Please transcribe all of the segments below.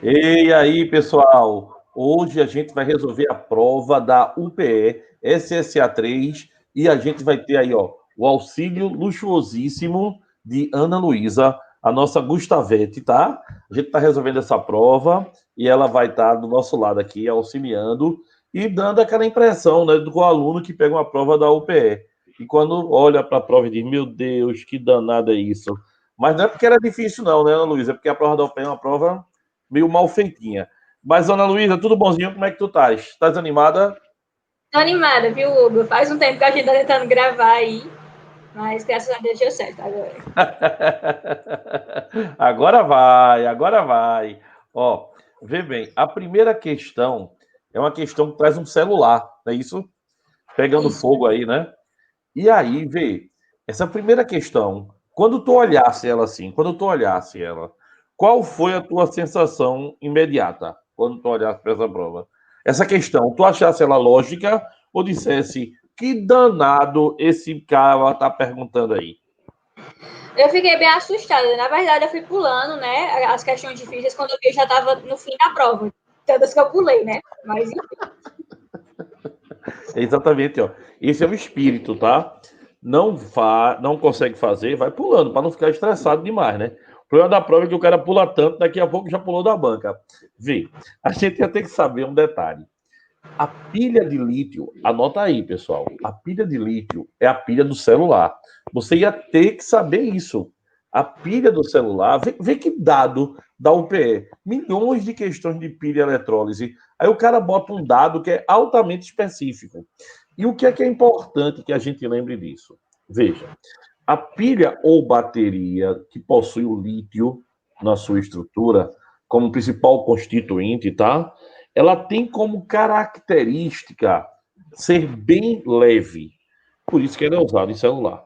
E aí, pessoal? Hoje a gente vai resolver a prova da UPE SSA3 e a gente vai ter aí, ó, o auxílio luxuosíssimo de Ana Luísa, a nossa Gustavete, tá? A gente está resolvendo essa prova e ela vai estar do nosso lado aqui, auxiliando e dando aquela impressão, né, do aluno que pega uma prova da UPE. E quando olha para a prova e diz, meu Deus, que danado é isso. Mas não é porque era difícil, não, né, Ana Luísa? É porque a prova da UPE é uma prova meio mal feitinha. Mas, Ana Luísa, tudo bonzinho? Como é que tu estás? Estás animada? Tô animada, viu, Hugo? Faz um tempo que a gente tá tentando gravar aí, mas graças a Deus deu certo agora. Agora vai, agora vai. Ó, vê bem, a primeira questão é uma questão que traz um celular, não é isso? Pegando Isso. fogo aí, né? E aí, vê, essa primeira questão, quando tu olhasse ela assim, quando tu olhasse ela, qual foi a tua sensação imediata quando tu olhasse para essa prova? Essa questão, tu achasse ela lógica ou dissesse que danado esse cara tá perguntando aí? Eu fiquei bem assustada. Na verdade, eu fui pulando, né, as questões difíceis quando eu vi já tava no fim da prova. Todas que eu pulei, né? Mas enfim. É exatamente, ó. Esse é o espírito, tá? Não consegue fazer, vai pulando para não ficar estressado demais, né? O problema da prova é que o cara pula tanto, daqui a pouco já pulou da banca. Vê, a gente ia ter que saber um detalhe. A pilha de lítio, anota aí, pessoal. A pilha de lítio é a pilha do celular. Você ia ter que saber isso. A pilha do celular, vê que dado da UPE. Milhões de questões de pilha eletrólise. Aí o cara bota um dado que é altamente específico. E o que é importante que a gente lembre disso? Veja, a pilha ou bateria que possui o lítio na sua estrutura, como principal constituinte, tá? Ela tem como característica ser bem leve. Por isso que ela é usada em celular.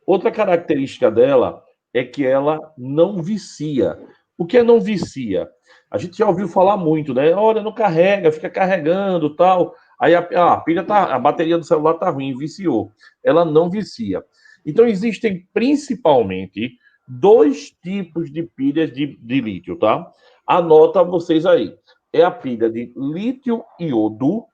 Outra característica dela é que ela não vicia. O que é não vicia? A gente já ouviu falar muito, né? Olha, não carrega, fica carregando, tal. Aí a pilha tá, a bateria do celular tá ruim, viciou. Ela não vicia. Então existem principalmente dois tipos de pilhas de lítio, tá? Anota vocês aí. É a pilha de lítio iodo,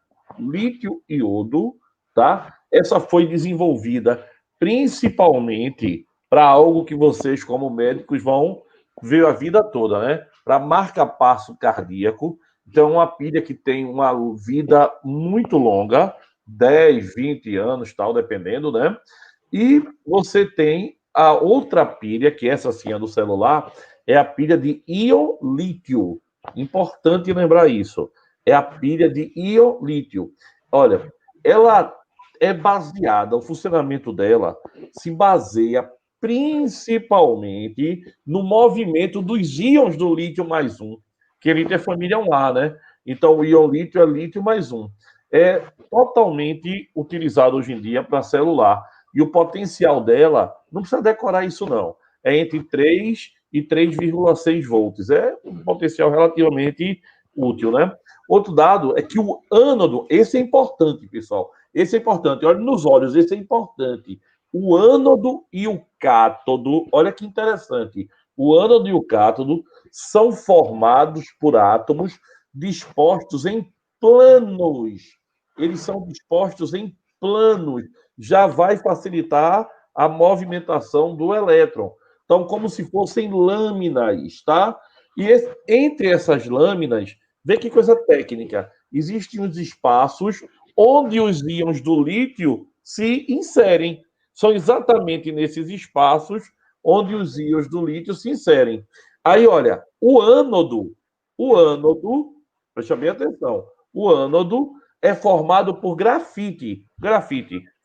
tá? Essa foi desenvolvida principalmente para algo que vocês, como médicos, vão ver a vida toda, né? Para marca-passo cardíaco. Então, uma pilha que tem uma vida muito longa, 10, 20 anos, tal, dependendo, né? E você tem a outra pilha, que essa sim é do celular, é a pilha de íon lítio. Importante lembrar isso. É a pilha de íon lítio. Olha, ela é baseada, o funcionamento dela se baseia principalmente no movimento dos íons do lítio mais um, que lítio é família 1A, né? Então, o íon lítio é lítio mais um. É totalmente utilizado hoje em dia para celular. E o potencial dela, não precisa decorar isso, não. É entre 3 e 3,6 volts. É um potencial relativamente útil, né? Outro dado é que o ânodo, esse é importante, pessoal. Esse é importante. Olhe nos olhos, esse é importante. O ânodo e o cátodo, olha que interessante. O ânodo e o cátodo são formados por átomos dispostos em planos. Eles são dispostos em planos. Já vai facilitar a movimentação do elétron. Então, como se fossem lâminas, tá? E entre essas lâminas, vê que coisa técnica. Existem os espaços onde os íons do lítio se inserem. São exatamente nesses espaços onde os íons do lítio se inserem. Aí, olha, o ânodo, preste bem atenção, o ânodo é formado por grafite,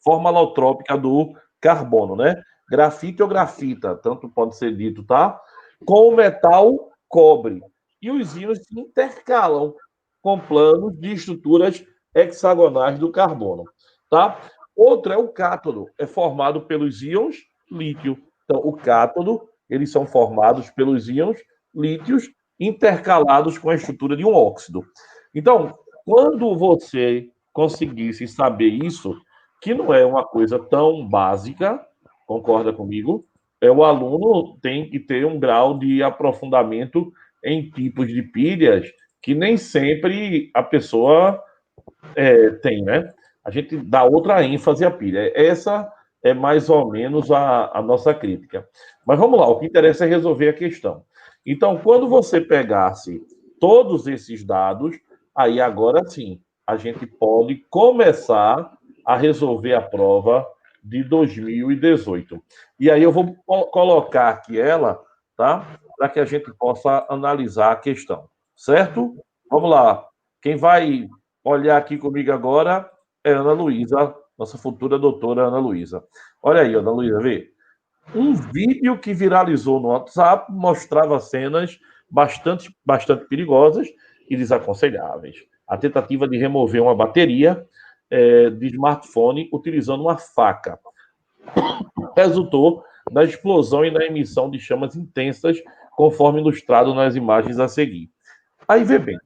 forma alotrópica do carbono, né? Grafite ou grafita, tanto pode ser dito, tá? Com o metal cobre. E os íons se intercalam com planos de estruturas hexagonais do carbono, tá? Outro é o cátodo, é formado pelos íons lítio. Então, o cátodo, eles são formados pelos íons lítios intercalados com a estrutura de um óxido. Então, quando você conseguisse saber isso, que não é uma coisa tão básica, concorda comigo? O aluno tem que ter um grau de aprofundamento em tipos de pilhas que nem sempre a pessoa tem, né? A gente dá outra ênfase à pilha. Essa é mais ou menos a nossa crítica. Mas vamos lá, o que interessa é resolver a questão. Então, quando você pegasse todos esses dados, aí agora sim, a gente pode começar a resolver a prova de 2018. E aí eu vou colocar aqui ela, tá? Para que a gente possa analisar a questão, certo? Vamos lá. Quem vai olhar aqui comigo agora é Ana Luísa, nossa futura doutora Ana Luísa. Olha aí, Ana Luísa, vê. Um vídeo que viralizou no WhatsApp mostrava cenas bastante perigosas e desaconselháveis. A tentativa de remover uma bateria de smartphone utilizando uma faca resultou na explosão e na emissão de chamas intensas, conforme ilustrado nas imagens a seguir. Aí vê bem,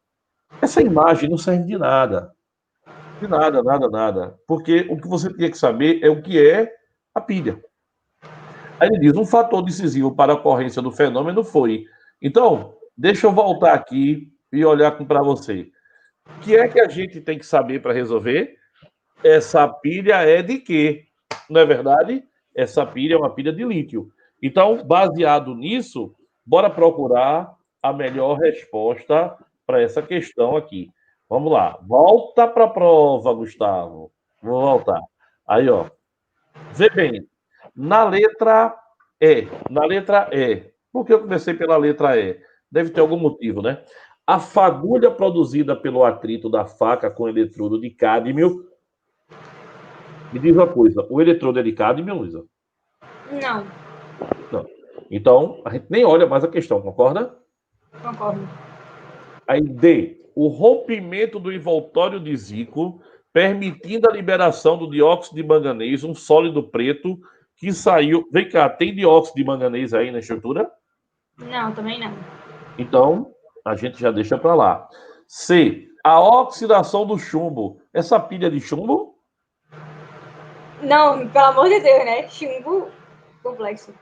essa imagem não serve de nada. De nada, nada, nada. Porque o que você tinha que saber é o que é a pilha. Aí ele diz: um fator decisivo para a ocorrência do fenômeno foi. Então, deixa eu voltar aqui e olhar para você. O que é que a gente tem que saber para resolver? Essa pilha é de quê? Não é verdade? Essa pilha é uma pilha de lítio. Então, baseado nisso, bora procurar a melhor resposta para essa questão aqui. Vamos lá. Volta para a prova, Gustavo. Vou voltar. Aí, ó. Vê bem. Na letra E. Na letra E. Por que eu comecei pela letra E? Deve ter algum motivo, né? A fagulha produzida pelo atrito da faca com eletrodo de cádmio. Me diz uma coisa, o eletrodo é de cádmio, Luísa? Não, Não. Então, a gente nem olha mais a questão, concorda? concordo. Aí, D. O rompimento do envoltório de Zico, permitindo a liberação do dióxido de manganês, um sólido preto que saiu. Vem cá, tem dióxido de manganês aí na estrutura? Não, também não. Então, a gente já deixa para lá. C. A oxidação do chumbo. Essa pilha de chumbo? Não, pelo amor de Deus, né? Chumbo complexo.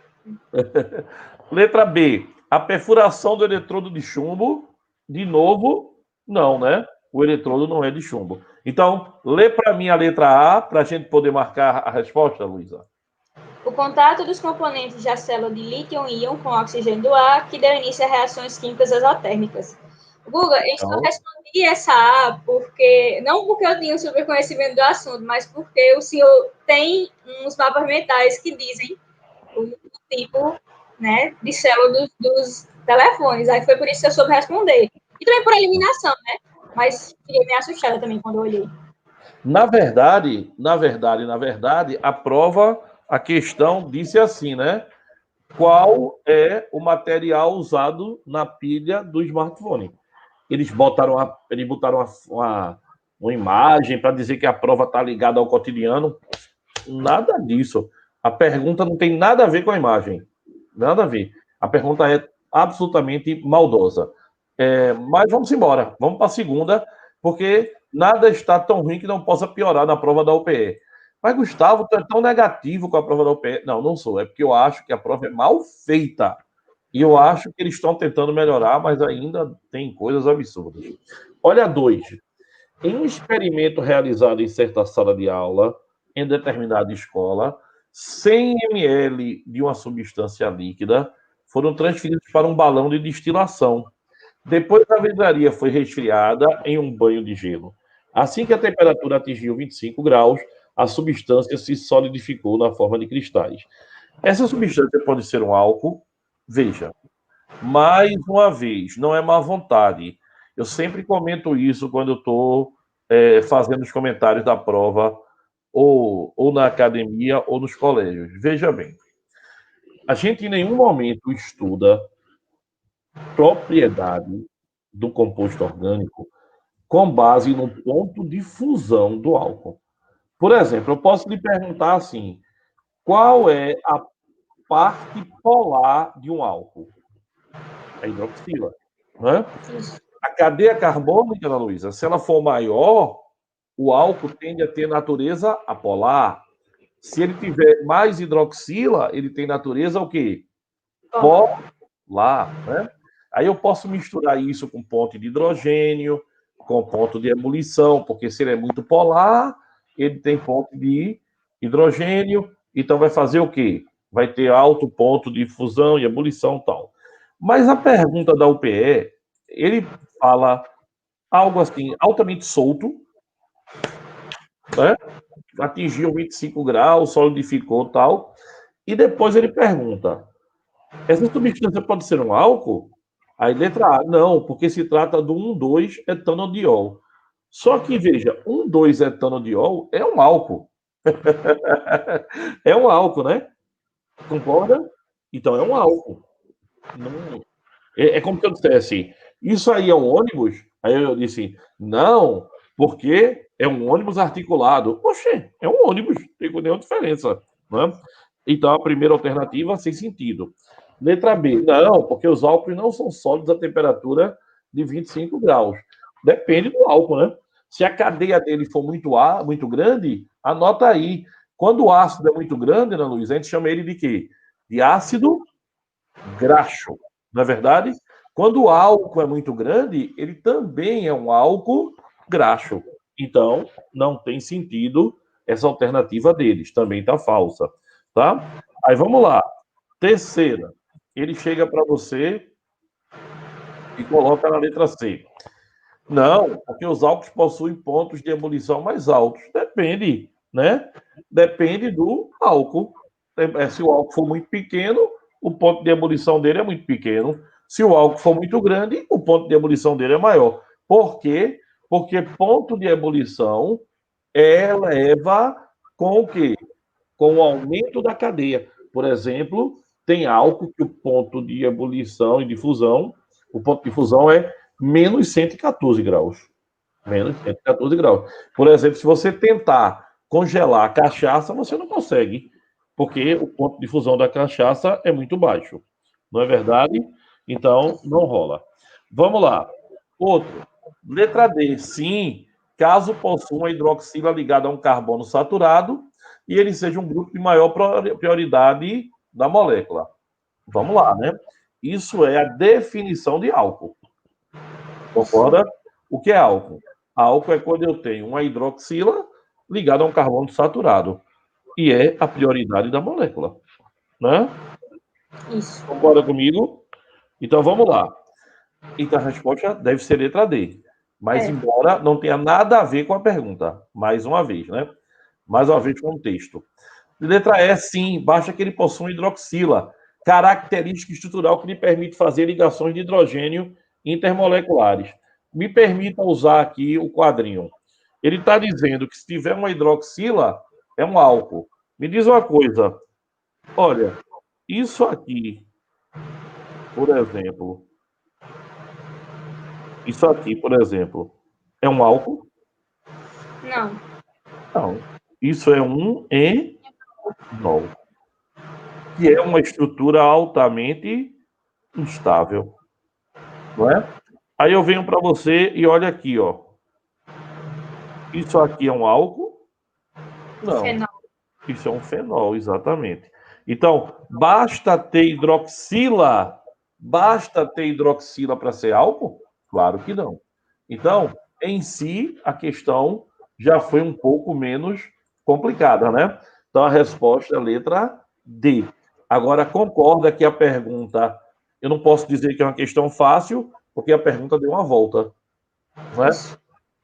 Letra B. A perfuração do eletrodo de chumbo. De novo, não, né? O eletrodo não é de chumbo. Então, lê para mim a letra A para a gente poder marcar a resposta, Luísa. O contato dos componentes da célula de lítio-íon com o oxigênio do ar que deu início a reações químicas exotérmicas. Guga, eu só Então, respondi essa A porque, não porque eu tinha super conhecimento do assunto, mas porque o senhor tem uns mapas mentais que dizem o tipo, né, de célula dos telefones. Aí foi por isso que eu soube responder. E também por eliminação, né? Mas fiquei meio assustada também quando eu olhei. na verdade, a prova, a questão disse assim, né? Qual é o material usado na pilha do smartphone? Eles botaram uma imagem para dizer que a prova está ligada ao cotidiano. Nada disso. A pergunta não tem nada a ver com a imagem. Nada a ver. A pergunta é absolutamente maldosa. Mas vamos embora. Vamos para a segunda, porque nada está tão ruim que não possa piorar na prova da UPE. Mas, Gustavo, tu é tão negativo com a prova da UPE. Não, não sou. É porque eu acho que a prova é mal feita. E eu acho que eles estão tentando melhorar, mas ainda tem coisas absurdas. Olha, 2. Em um experimento realizado em certa sala de aula, em determinada escola, 100 ml de uma substância líquida foram transferidos para um balão de destilação. Depois a vidraria foi resfriada em um banho de gelo. Assim que a temperatura atingiu 25 graus, a substância se solidificou na forma de cristais. Essa substância pode ser um álcool. Veja, mais uma vez, não é má vontade. Eu sempre comento isso quando eu estou fazendo os comentários da prova, ou na academia, ou nos colégios. Veja bem, a gente em nenhum momento estuda propriedade do composto orgânico com base no ponto de fusão do álcool. Por exemplo, eu posso lhe perguntar assim: qual é a parte polar de um álcool? A hidroxila, né? Isso. A cadeia carbônica, Ana Luísa, se ela for maior, o álcool tende a ter natureza apolar. Se ele tiver mais hidroxila, ele tem natureza o quê? Polar, né? Aí eu posso misturar isso com ponto de hidrogênio, com ponto de ebulição, porque se ele é muito polar, ele tem ponto de hidrogênio, então vai fazer o quê? Vai ter alto ponto de fusão e ebulição e tal. Mas a pergunta da UPE, ele fala algo assim, altamente solto, né? Atingiu 25 graus, solidificou tal, e depois ele pergunta, essa substância pode ser um álcool? Aí, letra A, não, porque se trata do 1,2-etanodiol. Só que, veja, 1,2-etanodiol é um álcool. É um álcool, né? Concorda? Então, é um álcool. Não... É como se eu dissesse, isso aí é um ônibus? Aí eu disse, não, porque é um ônibus articulado. Oxê, é um ônibus, não tem nenhuma diferença. Né? Então, a primeira alternativa, sem sentido. Letra B, não, porque os álcools não são sólidos a temperatura de 25 graus. Depende do álcool, né? Se a cadeia dele for muito grande, anota aí. Quando o ácido é muito grande, Ana Luísa, a gente chama ele de quê? De ácido graxo, não é verdade? Quando o álcool é muito grande, ele também é um álcool graxo. Então, não tem sentido essa alternativa deles, também está falsa, tá? Aí vamos lá. Terceira, ele chega para você e coloca na letra C. Não, porque os álcools possuem pontos de ebulição mais altos. Depende, né? Depende do álcool. Se o álcool for muito pequeno, o ponto de ebulição dele é muito pequeno. Se o álcool for muito grande, o ponto de ebulição dele é maior. Por quê? Porque ponto de ebulição eleva com o quê? Com o aumento da cadeia. Por exemplo, tem álcool que o ponto de ebulição e de fusão, o ponto de fusão é menos 114 graus. Menos 114 graus. Por exemplo, se você tentar congelar a cachaça, você não consegue, porque o ponto de fusão da cachaça é muito baixo. Não é verdade? Então, não rola. Vamos lá. Outro. Letra D. Sim, caso possua uma hidroxila ligada a um carbono saturado e ele seja um grupo de maior prioridade da molécula. Vamos lá, né? Isso é a definição de álcool. Concorda? O que é álcool? Álcool é quando eu tenho uma hidroxila ligada a um carbono saturado. E é a prioridade da molécula. Né? Isso. Concorda comigo? Então vamos lá. Então a resposta deve ser letra D. Mas embora não tenha nada a ver com a pergunta. Mais uma vez, né? Mais uma vez com o texto. Letra E, sim, basta que ele possua hidroxila, característica estrutural que lhe permite fazer ligações de hidrogênio intermoleculares. Me permita usar aqui o quadrinho. Ele está dizendo que se tiver uma hidroxila, é um álcool. Me diz uma coisa. Olha, isso aqui, por exemplo, é um álcool? Não. Não. Isso é um enol, que é uma estrutura altamente instável. Não é? Aí eu venho para você e olha aqui, ó. Isso aqui é um álcool? Não. Fenol. Isso é um fenol, exatamente. Então, basta ter hidroxila? Basta ter hidroxila para ser álcool? Claro que não. Então, em si, a questão já foi um pouco menos complicada, né? Então, a resposta é a letra D. Agora, concorda que a pergunta, eu não posso dizer que é uma questão fácil, porque a pergunta deu uma volta, não é?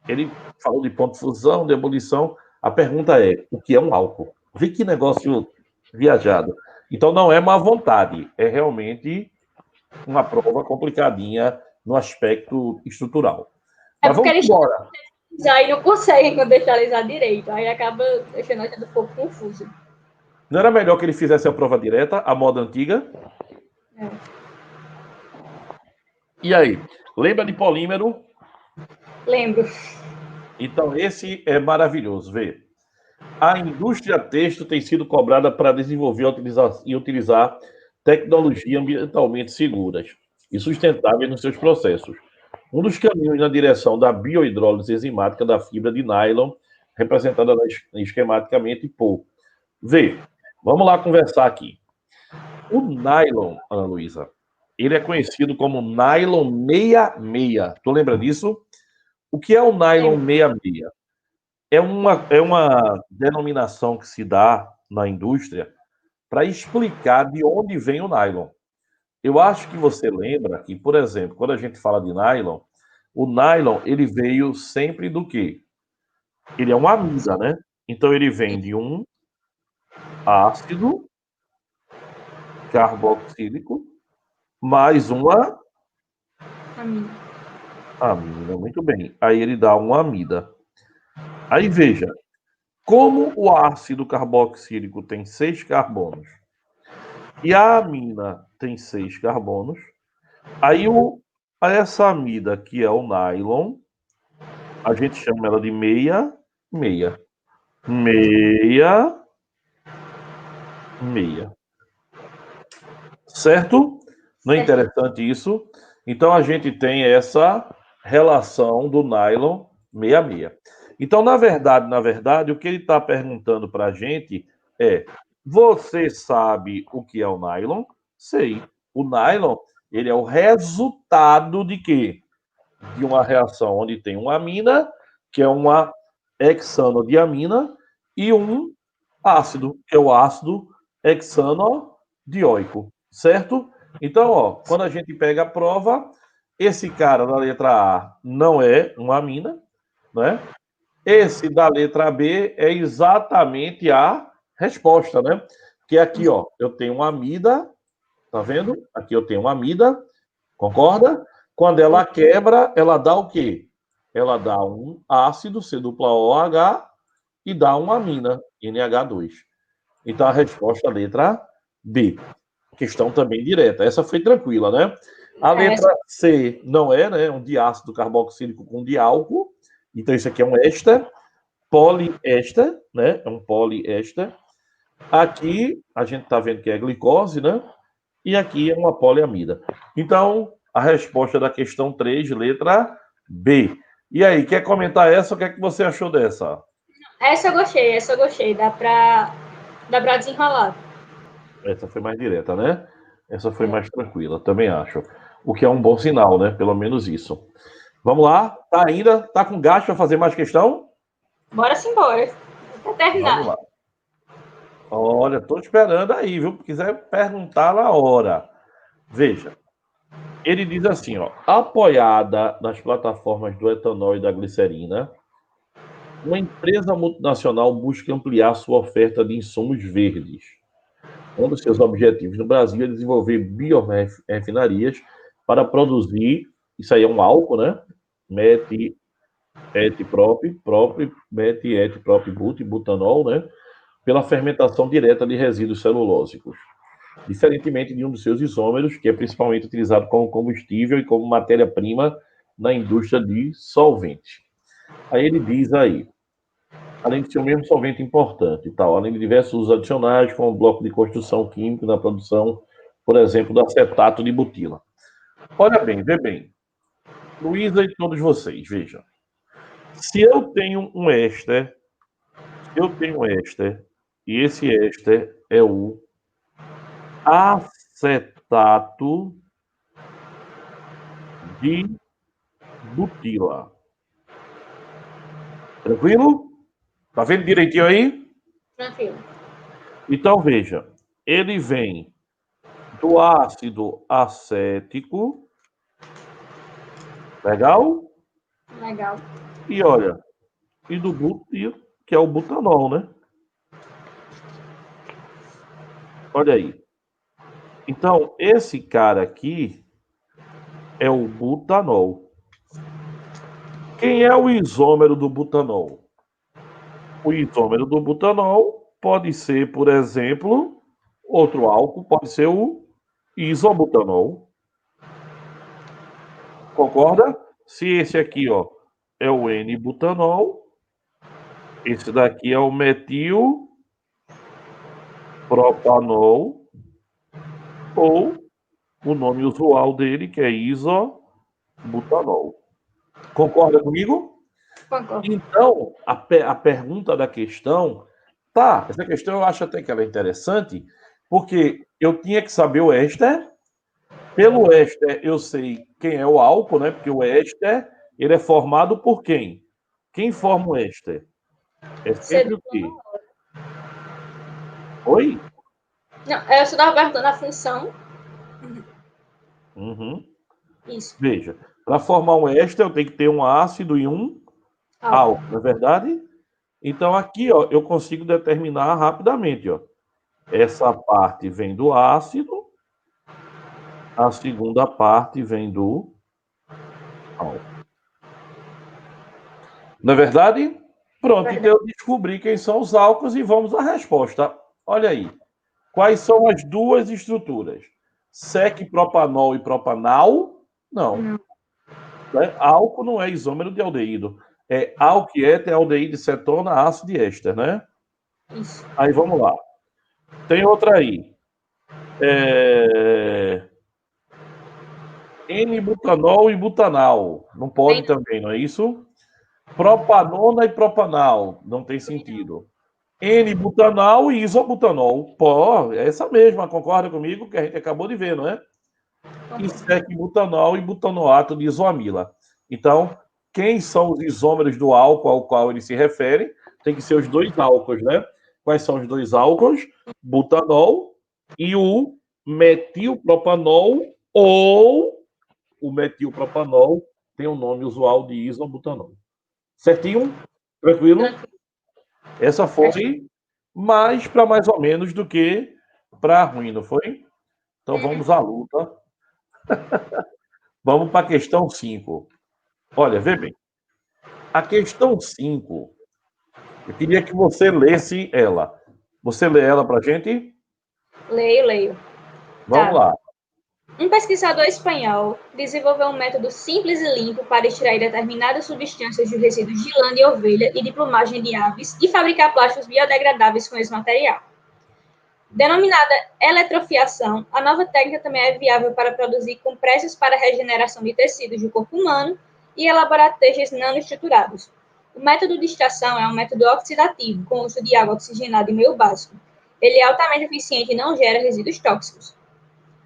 Ele falou de ponto de fusão, de ebulição. A pergunta é, o que é um álcool? Vê que negócio viajado. Então, não é má vontade, é realmente uma prova complicadinha no aspecto estrutural. Mas porque vamos eles embora. aí não conseguem contextualizar direito, aí acaba deixando a gente um pouco confuso. Não era melhor que ele fizesse a prova direta, a moda antiga? E aí, lembra de polímero? Lembro. Então, esse é maravilhoso, vê. A indústria têxtil tem sido cobrada para desenvolver e utilizar tecnologias ambientalmente seguras e sustentáveis nos seus processos. Um dos caminhos na direção da biohidrólise enzimática da fibra de nylon, representada esquematicamente por... Vê, vamos lá conversar aqui. O nylon, Ana Luísa, ele é conhecido como nylon 66. Tu lembra disso? O que é o nylon 66? É uma denominação que se dá na indústria para explicar de onde vem o nylon. Eu acho que você lembra que, por exemplo, quando a gente fala de nylon, o nylon ele veio sempre do quê? Ele é uma amida, né? Então ele vem de um ácido carboxílico mais uma amida. Muito bem. Aí ele dá uma amida. Aí veja, como o ácido carboxílico tem 6 carbonos e a amina tem 6 carbonos, aí essa amida, que é o nylon, a gente chama ela de meia, meia. Meia, meia. Certo? Não é interessante isso? Então a gente tem essa relação do nylon 66. Então, na verdade, o que ele está perguntando para a gente é: você sabe o que é o nylon? Sei. O nylon, ele é o resultado de quê? De uma reação onde tem uma amina, que é uma hexanodiamina, e um ácido, que é o ácido hexanodioico, certo? Então, ó, quando a gente pega a prova, esse cara da letra A não é uma amina, né? Esse da letra B é exatamente a resposta, né? Que aqui, ó, eu tenho uma amida, tá vendo? Aqui eu tenho uma amida, concorda? Quando ela quebra, ela dá o quê? Ela dá um ácido, C-OH, e dá uma amina, NH2. Então a resposta é a letra B. Questão também direta. Essa foi tranquila, né? A letra C não é, né? Um diácido carboxílico com diálcool. Então isso aqui é um éster, poliéster, né? É um poliéster. Aqui a gente está vendo que é glicose, né? E aqui é uma poliamida. Então, a resposta da questão 3, letra B. E aí, quer comentar essa? O que é que você achou dessa? Essa eu gostei. Dá pra desenrolar. Essa foi mais direta, né? Essa foi mais tranquila, também acho. O que é um bom sinal, né? Pelo menos isso. Vamos lá? Tá ainda? Tá com gasto para fazer mais questão? Bora sim, bora. Até Vamos terminar. lá. Olha, tô esperando aí, viu? Se quiser perguntar na hora. Veja, ele diz assim, ó, apoiada nas plataformas do etanol e da glicerina, uma empresa multinacional busca ampliar sua oferta de insumos verdes. Um dos seus objetivos no Brasil é desenvolver biorefinarias para produzir, isso aí é um álcool, né? Metietiprop, butanol, né? Pela fermentação direta de resíduos celulósicos. Diferentemente de um dos seus isômeros, que é principalmente utilizado como combustível e como matéria-prima na indústria de solvente. Aí ele diz aí, além de ser o mesmo solvente importante e tal, além de diversos usos adicionais, como bloco de construção químico na produção, por exemplo, do acetato de butila. Olha bem, vê bem. Luísa e todos vocês, vejam. Se eu tenho um éster, e esse éster é o acetato de butila. Tranquilo? Tá vendo direitinho aí? Tranquilo. Então, veja. Ele vem do ácido acético. Legal? Legal. E olha, e do butil, que é o butanol, né? Olha aí. Então, esse cara aqui é o butanol. Quem é o isômero do butanol? O isômero do butanol pode ser, por exemplo, outro álcool, pode ser o isobutanol. Concorda? Se esse aqui, ó, é o N-butanol, esse daqui é o metilpropanol, ou o nome usual dele, que é isobutanol. Concorda comigo? Concordo. Então, a pergunta da questão, tá, essa questão eu acho até que ela é interessante, porque eu tinha que saber o éster, Pelo éster, eu sei quem é o álcool, né? Porque o éster, ele é formado por quem? Quem forma o éster? É sempre o quê? Oi? Não, eu só estava perguntando a função. Uhum. Isso. Veja, para formar um éster, eu tenho que ter um ácido e um álcool, não é verdade? Então, aqui, ó, eu consigo determinar rapidamente, ó. Essa parte vem do ácido, a segunda parte vem do álcool. Não é verdade? Pronto, então eu descobri quem são os álcools e vamos à resposta. Olha aí. Quais são as duas estruturas? Sec-propanol e propanal? Não. Né? Álcool não é isômero de aldeído. É alquieter, aldeído, cetona, ácido e éster, né? Isso. Aí vamos lá. Tem outra aí. N-butanol e butanal. Não pode também, não é isso? Propanona e propanal. Não tem sentido. N-butanal e isobutanol. Pô, é essa mesma, concorda comigo? Que a gente acabou de ver, não é? E sec-butanol e butanoato de isoamila. Então, quem são os isômeros do álcool ao qual ele se refere? Tem que ser os dois álcools, né? Quais são os dois álcools? Butanol e o metilpropanol, ou o metilpropanol tem o nome usual de isobutanol. Certinho? Tranquilo? Essa foi mais para mais ou menos do que para ruim, não foi? Então vamos à luta. Vamos para a questão 5. Olha, vê bem. A questão 5, eu queria que você lesse ela. Você lê ela para a gente? Leio. Vamos Tá. lá. Um pesquisador espanhol desenvolveu um método simples e limpo para extrair determinadas substâncias dos resíduos de lã de ovelha e de plumagem de aves e fabricar plásticos biodegradáveis com esse material. Denominada eletrofiação, a nova técnica também é viável para produzir compressas para a regeneração de tecidos do corpo humano e elaborar textos nanoestruturados. O método de extração é um método oxidativo, com uso de água oxigenada em meio básico. Ele é altamente eficiente e não gera resíduos tóxicos.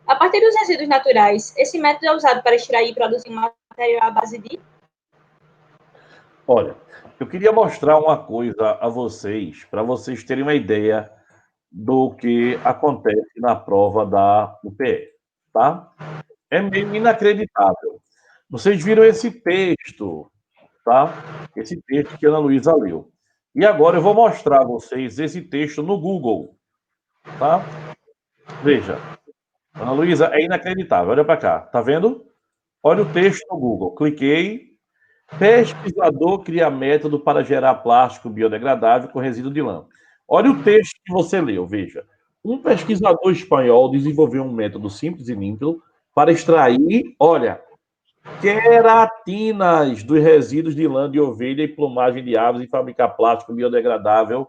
A partir dos resíduos naturais, esse método é usado para extrair e produzir um material à base de... Olha, eu queria mostrar uma coisa a vocês, para vocês terem uma ideia do que acontece na prova da UPE, tá? É meio inacreditável. Vocês viram esse texto, tá? Esse texto que a Ana Luísa leu. E agora eu vou mostrar a vocês esse texto no Google, tá? Veja, Ana Luísa, é inacreditável. Olha para cá, tá vendo? Olha o texto no Google. Cliquei. Pesquisador cria método para gerar plástico biodegradável com resíduo de lã. Olha o texto que você leu, veja. Um pesquisador espanhol desenvolveu um método simples e limpo para extrair, olha, queratinas dos resíduos de lã de ovelha e plumagem de aves e fabricar plástico biodegradável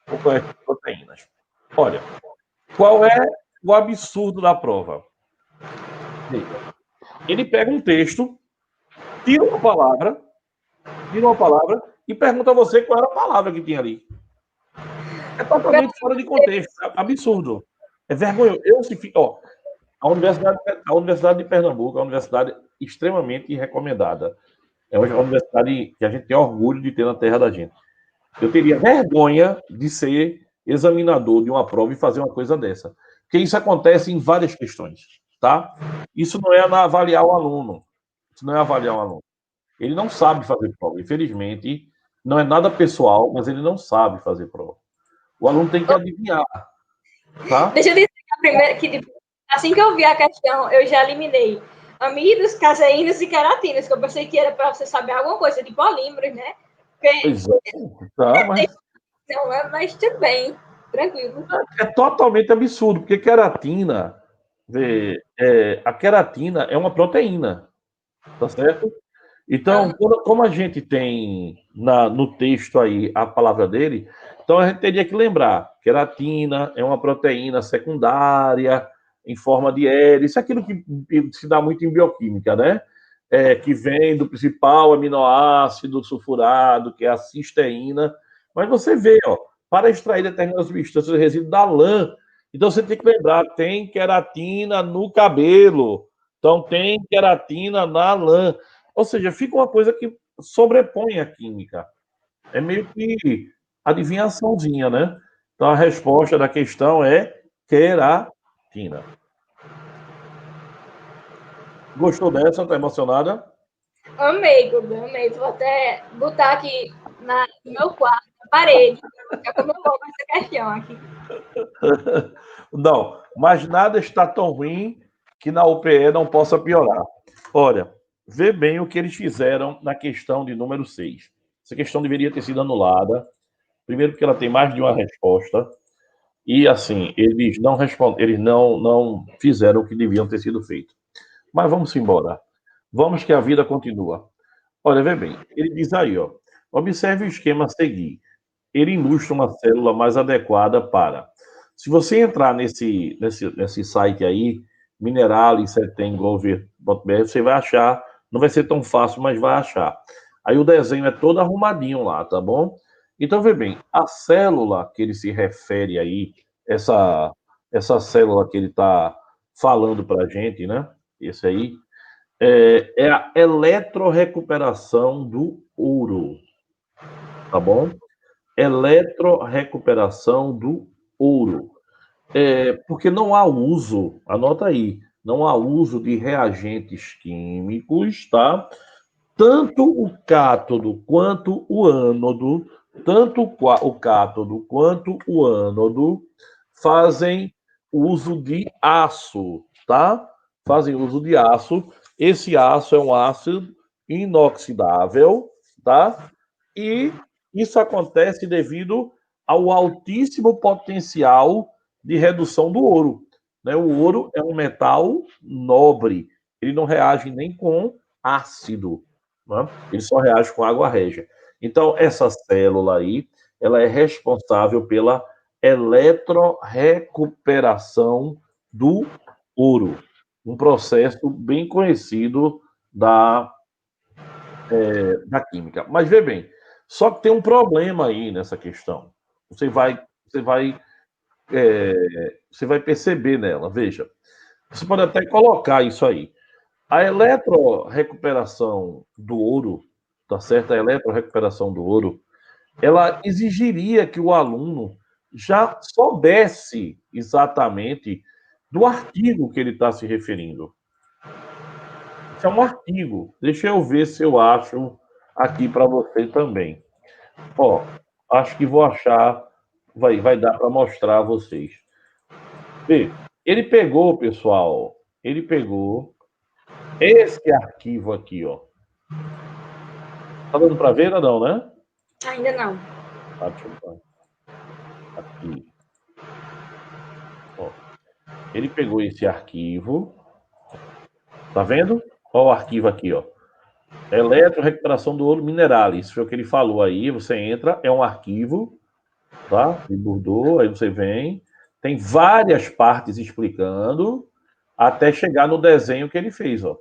com essas proteínas. Olha, qual é o absurdo da prova? Ele pega um texto, tira uma palavra e pergunta a você qual era a palavra que tinha ali. É totalmente fora de contexto, é absurdo. É vergonhoso. Ó, a Universidade de Pernambuco é uma universidade extremamente recomendada. É uma universidade que a gente tem orgulho de ter na terra da gente. Eu teria vergonha de ser examinador de uma prova e fazer uma coisa dessa. Porque isso acontece em várias questões, tá? Isso não é avaliar o aluno. Isso não é avaliar o aluno. Ele não sabe fazer prova. Infelizmente, não é nada pessoal, mas ele não sabe fazer prova. O aluno tem que adivinhar, tá? Deixa eu dizer que, a primeira, que assim que eu vi a questão, eu já eliminei amidos, caseínas e queratinas, que eu pensei que era para você saber alguma coisa de polímeros, né? Porque, Pois é, tá, não é, mas tudo bem, tranquilo. é totalmente absurdo, porque queratina, a queratina é uma proteína, tá certo? Então, como a gente tem no texto aí a palavra dele, então a gente teria que lembrar: queratina é uma proteína secundária em forma de hélice, isso é aquilo que se dá muito em bioquímica, né? Que vem do principal aminoácido sulfurado, que é a cisteína. Mas você vê, ó, para extrair determinadas substâncias resíduos da lã, então você tem que lembrar: tem queratina no cabelo. Então, tem queratina na lã. Ou seja, fica uma coisa que sobrepõe a química. É meio que adivinhaçãozinha, né? Então, a resposta da questão é queratina. Gostou dessa? Tá emocionada? Amei, Guga, amei. Vou até botar aqui no meu quarto, na parede, já como eu vou essa questão aqui. Não, mas nada está tão ruim que na UPE não possa piorar. Olha, vê bem o que eles fizeram na questão de número 6. Essa questão deveria ter sido anulada. Primeiro porque ela tem mais de uma resposta. E assim, eles não respondem, eles não fizeram o que deviam ter sido feito. Mas vamos embora. Vamos que a vida continua. Olha, vê bem, ele diz aí, ó. Observe o esquema a seguir. Ele ilustra uma célula mais adequada para. Se você entrar nesse site aí, mineralisetenglover.br, você vai achar, não vai ser tão fácil, mas vai achar. Aí o desenho é todo arrumadinho lá, tá bom? Então, vê bem, a célula que ele se refere aí, essa, essa célula que ele está falando para a gente, né? Esse aí, é a eletrorrecuperação do ouro, tá bom? Eletrorrecuperação do ouro. Porque não há uso, anota aí, não há uso de reagentes químicos, tá? Tanto o cátodo quanto o ânodo, tanto o cátodo quanto o ânodo fazem uso de aço, tá? Fazem uso de aço. Esse aço é um ácido inoxidável, tá? E isso acontece devido ao altíssimo potencial de redução do ouro, né? O ouro é um metal nobre, ele não reage nem com ácido, né? Ele só reage com água régia. Então, essa célula aí, ela é responsável pela eletrorrecuperação do ouro, um processo bem conhecido da química. Mas vê bem, só que tem um problema aí nessa questão. Você vai, você vai, você vai perceber nela. Veja, você pode até colocar isso aí. A eletrorrecuperação do ouro, tá certo? A eletrorrecuperação do ouro, ela exigiria que o aluno já soubesse exatamente do artigo que ele está se referindo. Isso é um artigo. Deixa eu ver se eu acho aqui para você também. Ó, acho que vou achar, vai dar para mostrar a vocês. Vê, ele pegou, pessoal, ele pegou esse arquivo aqui, ó. Tá dando para ver ou não, né? Ainda não. Deixa eu ver. Aqui. Ó. Ele pegou esse arquivo. Tá vendo? Olha o arquivo aqui, ó. Eletrorecuperação do ouro mineral. Isso foi o que ele falou aí. Você entra, é um arquivo, tá? De Bordeaux, aí você vem. Tem várias partes explicando até chegar no desenho que ele fez, ó.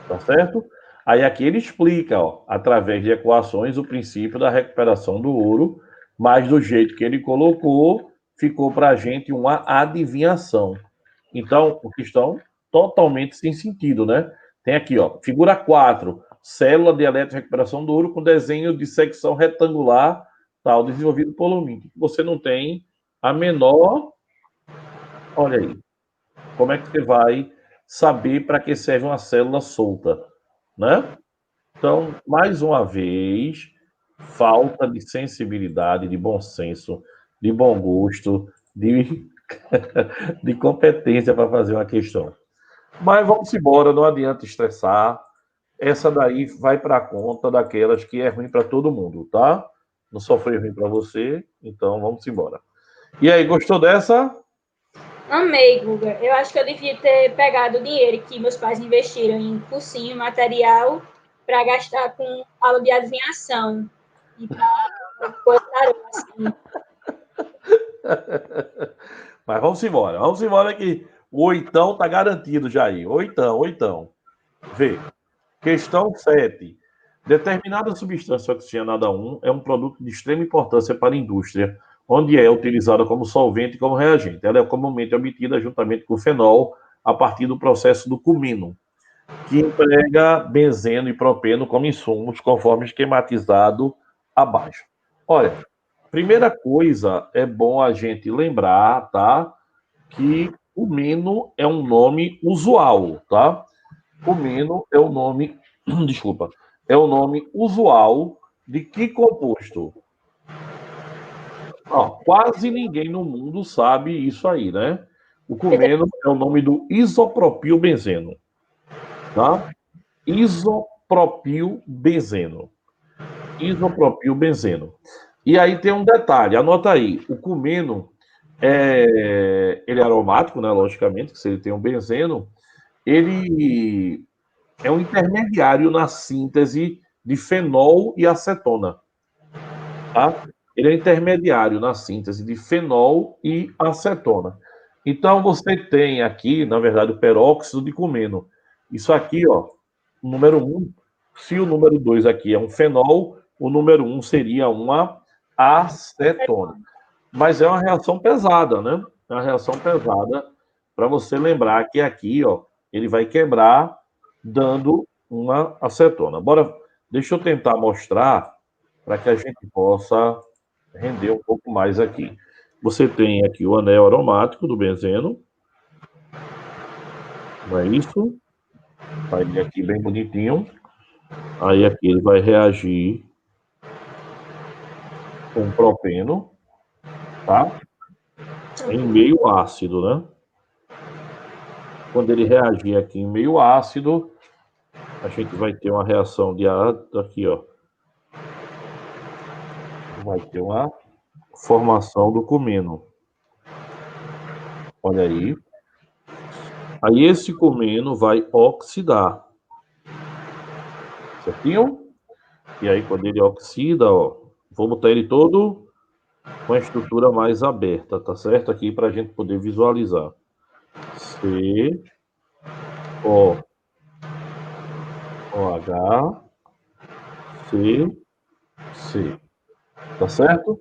Tá certo? Aí aqui ele explica, ó, através de equações, o princípio da recuperação do ouro, mas do jeito que ele colocou, ficou para a gente uma adivinhação. Então, o que estão totalmente sem sentido, né? Tem aqui, ó, figura 4, célula de eletrorecuperação do ouro com desenho de secção retangular, tal, desenvolvido por Lomini. Você não tem a menor. Olha aí. Como é que você vai saber para que serve uma célula solta, né? Então, mais uma vez, falta de sensibilidade, de bom senso, de bom gosto, de, de competência para fazer uma questão. Mas vamos embora, não adianta estressar. Essa daí vai para a conta daquelas que é ruim para todo mundo, tá? Não só foi ruim para você, então vamos embora. E aí, gostou dessa? Amei, Guga. Eu acho que eu devia ter pegado o dinheiro que meus pais investiram em cursinho, material, para gastar com aula de adivinhação. E para botar assim. Mas vamos embora. Vamos embora que o oitão tá garantido já aí. Oitão, oitão. Vê. Questão 7. Determinada substância oxigenada 1 é um produto de extrema importância para a indústria, onde é utilizada como solvente e como reagente. Ela é comumente obtida juntamente com fenol, a partir do processo do cumino, que emprega benzeno e propeno como insumos, conforme esquematizado abaixo. Olha, primeira coisa, é bom a gente lembrar, tá? Que cumino é um nome usual, tá? Cumino é o nome, desculpa, é o nome usual de que composto? Ó, quase ninguém no mundo sabe isso aí, né? O cumeno é o nome do isopropilbenzeno, tá? Isopropilbenzeno. Isopropilbenzeno. E aí tem um detalhe, anota aí. O cumeno, ele é aromático, né? Logicamente, que se ele tem um benzeno, ele é um intermediário na síntese de fenol e acetona, tá? Ele é intermediário na síntese de fenol e acetona. Então, você tem aqui, na verdade, o peróxido de cumeno. Isso aqui, ó, o número 1, se o número 2 aqui é um fenol, o número 1 seria uma acetona. Mas é uma reação pesada, né? É uma reação pesada para você lembrar que aqui, ó, ele vai quebrar dando uma acetona. Bora, deixa eu tentar mostrar para que a gente possa render um pouco mais aqui. Você tem aqui o anel aromático do benzeno, não é isso? Tá ele aqui bem bonitinho. Aí aqui ele vai reagir com propeno, tá? Em meio ácido, né? Quando ele reagir aqui em meio ácido, a gente vai ter uma reação de aqui, ó. Vai ter uma formação do cumeno. Olha aí. Aí esse cumeno vai oxidar. Certinho? E aí quando ele oxida, ó, vou botar ele todo com a estrutura mais aberta, tá certo? Aqui para a gente poder visualizar. C, O, OH, C, C. Tá certo?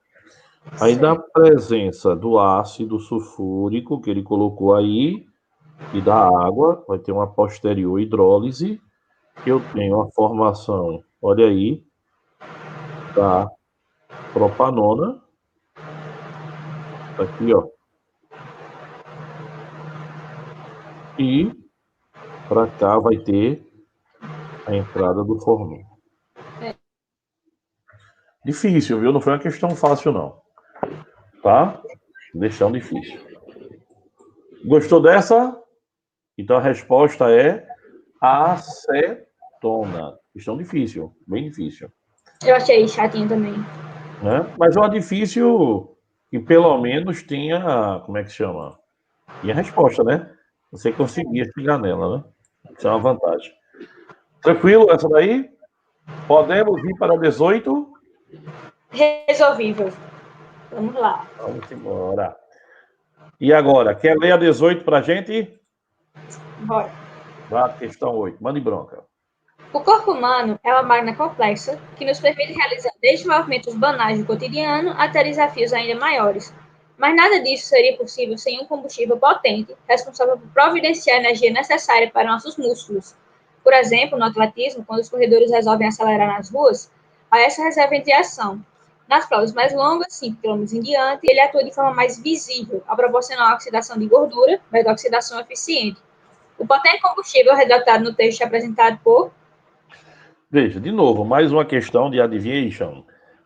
Aí na presença do ácido sulfúrico que ele colocou aí e da água, vai ter uma posterior hidrólise. Eu tenho a formação, olha aí, da propanona. Aqui, ó. E para cá vai ter a entrada do forminho. Difícil, viu? Não foi uma questão fácil, não. Tá? Questão difícil. Gostou dessa? Então a resposta é acetona. Questão difícil, bem difícil. Eu achei chatinho também. Né? Mas é uma difícil que pelo menos tinha, como é que chama? Tinha resposta, né? Você conseguia chegar nela, né? Isso é uma vantagem. Tranquilo essa daí? Podemos ir para 18? Resolvível. Vamos lá. Vamos embora. E agora, quer ler a 18 para a gente? Bora. Vá, questão 8. Mande bronca. O corpo humano é uma máquina complexa que nos permite realizar desde movimentos banais do cotidiano até desafios ainda maiores. Mas nada disso seria possível sem um combustível potente, responsável por providenciar a energia necessária para nossos músculos. Por exemplo, no atletismo, quando os corredores resolvem acelerar nas ruas, há essa reserva de ação. Nas provas mais longas, 5 km em diante, ele atua de forma mais visível, a proporcionar a oxidação de gordura, mas oxidação eficiente. O potente combustível redatado no texto apresentado por Veja, de novo, mais uma questão de adivinhation.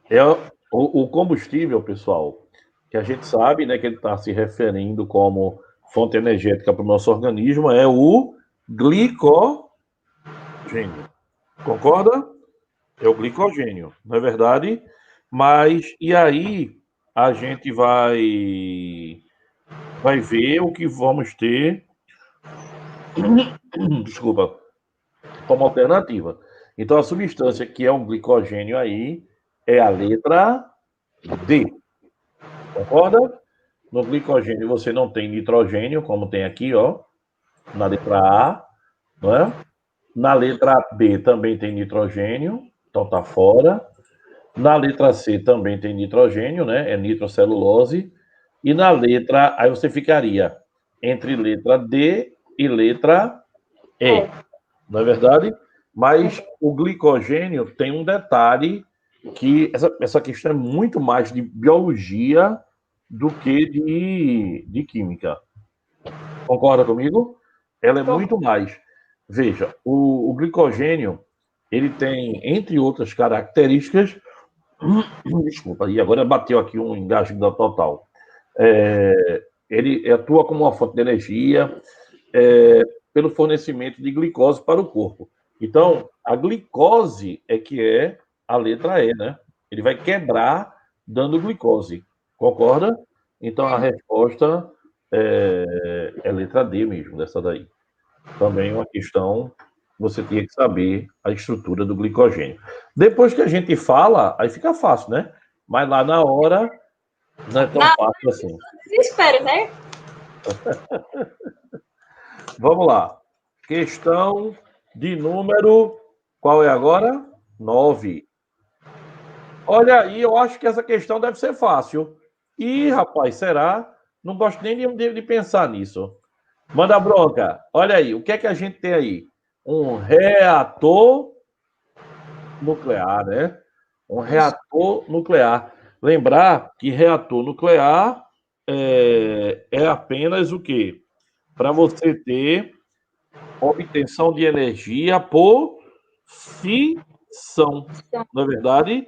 É o combustível, pessoal, que a gente sabe, né, que ele está se referindo como fonte energética para o nosso organismo, é o glicogênio. Concorda? É o glicogênio, não é verdade? Mas, e aí, a gente vai ver o que vamos ter, desculpa, como alternativa. Então, a substância que é um glicogênio aí é a letra D. Concorda? No glicogênio você não tem nitrogênio, como tem aqui, ó, na letra A, não é? Na letra B também tem nitrogênio, então tá fora. Na letra C também tem nitrogênio, né? É nitrocelulose. E na letra, aí você ficaria entre letra D e letra E. Não é verdade? Mas o glicogênio tem um detalhe que essa questão é muito mais de biologia do que de química. Concorda comigo? Ela é muito mais. Veja, o glicogênio, ele tem, entre outras características, desculpa, e agora bateu aqui um engasgo total. Ele atua como uma fonte de energia pelo fornecimento de glicose para o corpo. Então, a glicose é que é a letra E, né? Ele vai quebrar dando glicose. Concorda? Então, a resposta é letra D mesmo, dessa daí. Também uma questão, você tinha que saber a estrutura do glicogênio. Depois que a gente fala, aí fica fácil, né? Mas lá na hora, não é tão fácil assim. Desespero, né? Vamos lá. Questão de número. Qual é agora? 9. Olha aí, eu acho que essa questão deve ser fácil. Ih, rapaz, será? Não gosto nem de pensar nisso. Manda bronca. Olha aí, o que é que a gente tem aí? Um reator nuclear, né? Um reator nuclear. Lembrar que reator nuclear é apenas o quê? Para você ter obtenção de energia por fissão. Não é verdade?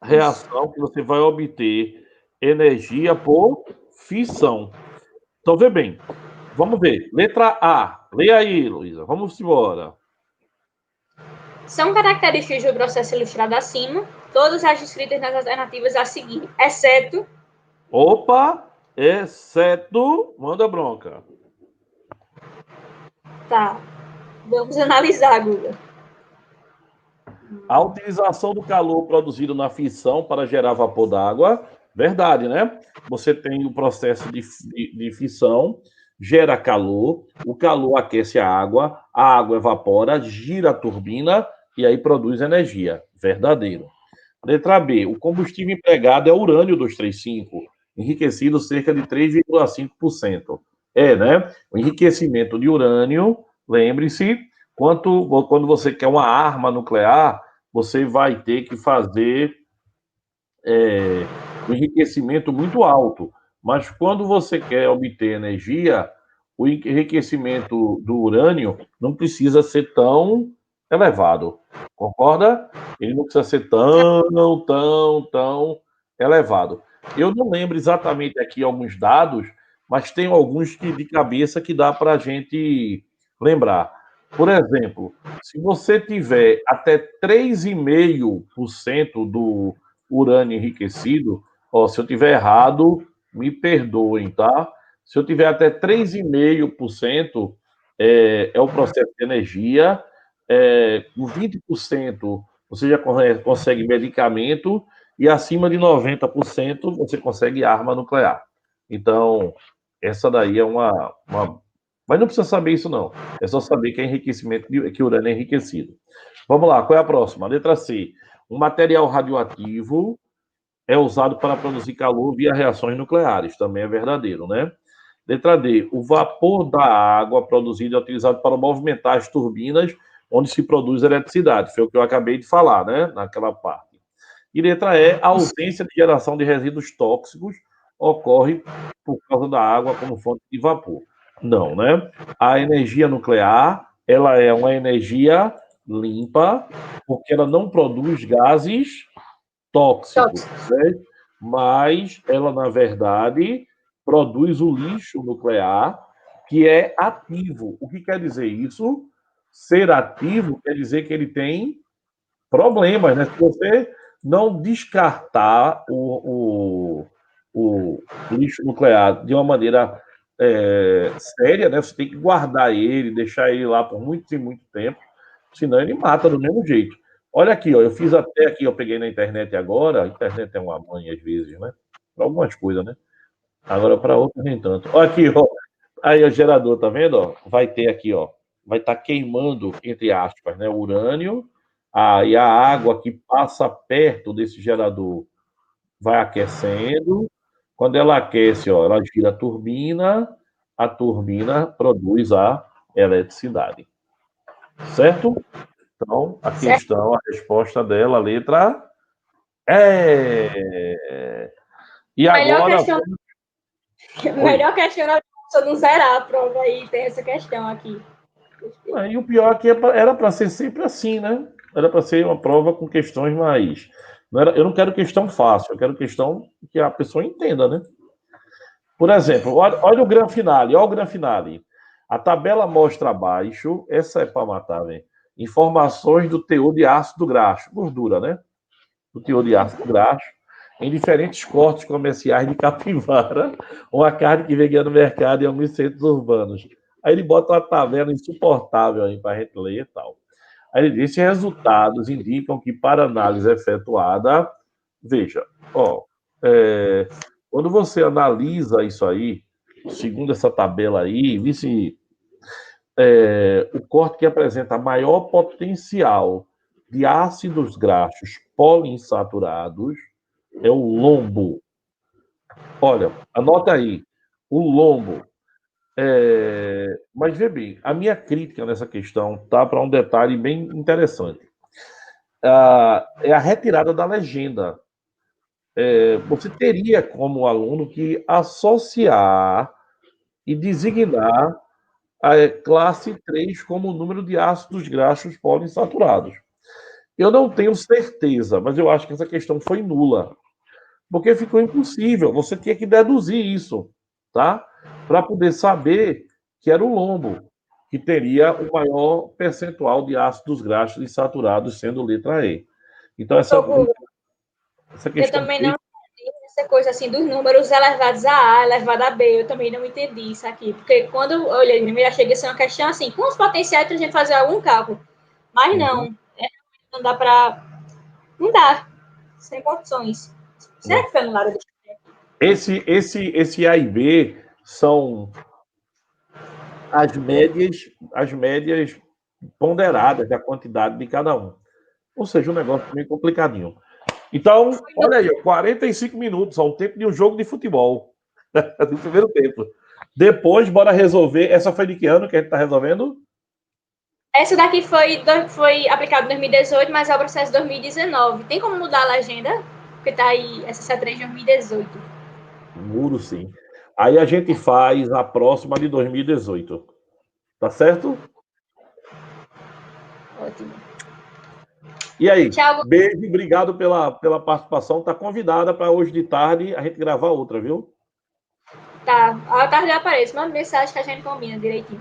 Reação que você vai obter energia por fissão. Então, vê bem. Vamos ver. Letra A. Leia aí, Luísa. Vamos embora. São características do processo ilustrado acima, todas as descritas nas alternativas a seguir, exceto. Opa! Exceto. Manda bronca. Tá. Vamos analisar, Guga. A utilização do calor produzido na fissão para gerar vapor d'água. Verdade, né? Você tem o processo de fissão, gera calor, o calor aquece a água evapora, gira a turbina e aí produz energia. Verdadeiro. Letra B. O combustível empregado é urânio 235, enriquecido cerca de 3,5%. Né? O enriquecimento de urânio, lembre-se, quando você quer uma arma nuclear, você vai ter que fazer um enriquecimento muito alto. Mas quando você quer obter energia, o enriquecimento do urânio não precisa ser tão elevado. Concorda? Ele não precisa ser tão elevado. Eu não lembro exatamente aqui alguns dados, mas tem alguns que de cabeça que dá para a gente lembrar. Por exemplo, se você tiver até 3,5% do urânio enriquecido, se eu tiver errado, me perdoem, tá? Se eu tiver até 3,5%, é o processo de energia, com 20% você já consegue medicamento e acima de 90% você consegue arma nuclear. Então, essa daí é uma... Mas não precisa saber isso, não. É só saber que é enriquecimento, que urânio é enriquecido. Vamos lá, qual é a próxima? Letra C. Um material radioativo é usado para produzir calor via reações nucleares. Também é verdadeiro, né? Letra D. O vapor da água produzido é utilizado para movimentar as turbinas onde se produz eletricidade. Foi o que eu acabei de falar, né? Naquela parte. E letra E. A ausência de geração de resíduos tóxicos ocorre por causa da água como fonte de vapor. Não, né? A energia nuclear, ela é uma energia limpa, porque ela não produz gases tóxicos, né? Mas ela, na verdade, produz o lixo nuclear, que é ativo. O que quer dizer isso? Ser ativo quer dizer que ele tem problemas, né? Se você não descartar o lixo nuclear de uma maneira séria, né? Você tem que guardar ele, deixar ele lá por muito e muito tempo, senão ele mata do mesmo jeito. Olha aqui, ó, eu fiz até aqui, eu peguei na internet agora, a internet é uma mãe às vezes, né? Para algumas coisas, né? Agora para outras nem tanto. Olha aqui, ó. Aí o gerador, tá vendo? Ó? Vai ter aqui, ó. Vai estar queimando, entre aspas, né? O urânio. E a água que passa perto desse gerador vai aquecendo. Quando ela aquece, ó, ela gira a turbina produz a eletricidade. Certo? Então, a questão, a resposta dela, a letra é. E agora. Melhor questão para não zerar a prova aí, tem essa questão aqui. E o pior é que era para ser sempre assim, né? Era para ser uma prova com questões mais. Eu não quero questão fácil, eu quero questão que a pessoa entenda, né? Por exemplo, olha o gran finale, olha o gran finale. A tabela mostra abaixo, essa é para matar, velho. Informações do teor de ácido graxo, gordura, né? Do teor de ácido graxo, em diferentes cortes comerciais de capivara, uma carne que vende no mercado em alguns centros urbanos. Aí ele bota uma tabela insuportável aí para a gente ler e tal. Aí ele diz: resultados indicam que para análise efetuada, veja, ó, quando você analisa isso aí, segundo essa tabela aí, vice o corte que apresenta maior potencial de ácidos graxos poliinsaturados é o lombo. Olha, anota aí, o lombo. Mas vê bem, a minha crítica nessa questão tá para um detalhe bem interessante. É a retirada da legenda. Você teria como aluno que associar e designar a classe 3 como o número de ácidos graxos poliinsaturados. Eu não tenho certeza, mas eu acho que essa questão foi nula, porque ficou impossível. Você tinha que deduzir isso, tá? Para poder saber que era o lombo, que teria o maior percentual de ácidos graxos insaturados, sendo letra E. Então, essa Eu questão. também não entendi essa coisa assim dos números elevados a A, elevado a B. Eu também não entendi isso aqui. Porque quando eu olhei primeiro, achei que ia ser uma questão assim, com os potenciais para a gente fazer algum cálculo. Mas não. Não dá para. Não dá. Sem condições. Será que foi anulado? Esse A e B são as médias ponderadas da quantidade de cada um. Ou seja, um negócio meio complicadinho. Então, olha aí, 45 minutos, ao tempo de um jogo de futebol. Do primeiro tempo. Depois, bora resolver. Essa foi de que ano que a gente está resolvendo? Essa daqui foi aplicada em 2018, mas é o processo de 2019. Tem como mudar a legenda? Porque tá aí, essa C3 de 2018. Muro, sim. Aí a gente faz a próxima de 2018. Tá certo? Ótimo. E aí? Tchau. Beijo, obrigado pela participação. Tá convidada para hoje de tarde a gente gravar outra, viu? Tá. A tarde eu apareço. Manda mensagem que a gente combina direitinho.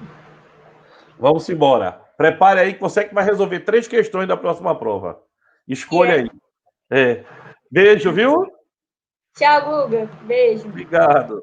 Vamos embora. Prepare aí que você que vai resolver 3 questões da próxima prova. Escolha aí. Beijo, viu? Tchau, Guga. Beijo. Obrigado.